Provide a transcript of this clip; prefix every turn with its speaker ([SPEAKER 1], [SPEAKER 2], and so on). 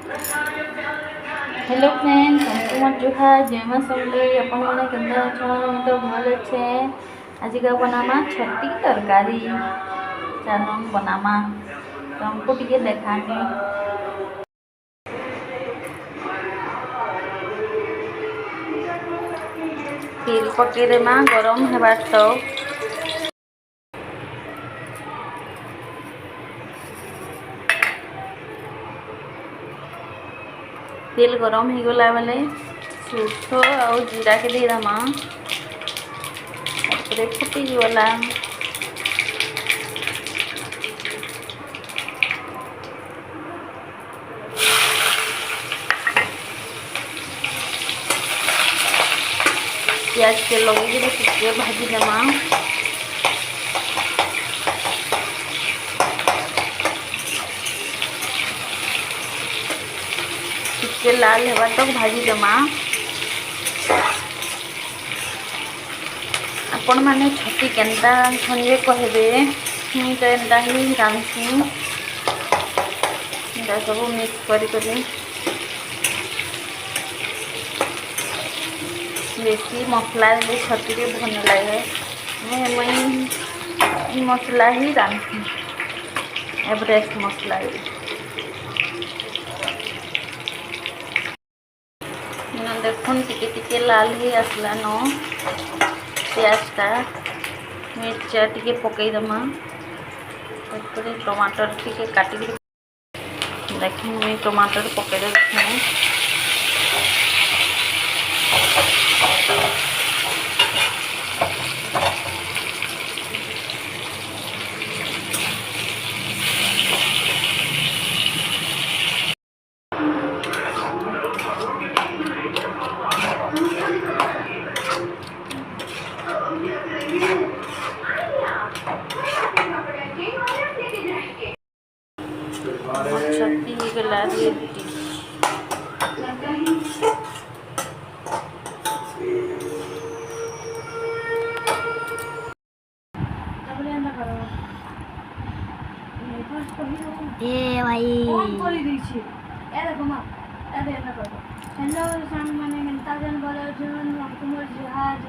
[SPEAKER 1] Hello friend, तुमको मोर जुहार जय मां समले अपन मैंने केंद्र अच्छा तो भल अच्छे। आज का बनामा छती तरकारी चानन बनामा तो हमको टिके देखानी। तेल पके देमा गरम हेबार तो तेल गरम हो गला बेले सोर्ष और जीरा के दे दमा फुटी गला। प्याज के लगे टिके भाजी देमा। टिके लाल हेबा तक भाजी देमा। आपण मैंने छती केन्ता रांधे कहबे मुई तो एंता ही रांधसी। सब मिक्स करी बेसी मसला दे छती रे भल लगे मुई मसला ही रांधसी एवरेस्ट मसला देखुन टिके टिके लाल ही आसला न प्याजटा मिर्चा टिके पकई दमा। टमाटर टिके काटी देखी मुई टमाटर पकई देखें। छती गला रेडी
[SPEAKER 2] ए भाई
[SPEAKER 3] ऑन कर दी छी ए देखो मां ए देखो हेलो सान माने केनता जन बोले जन तुमर जहाज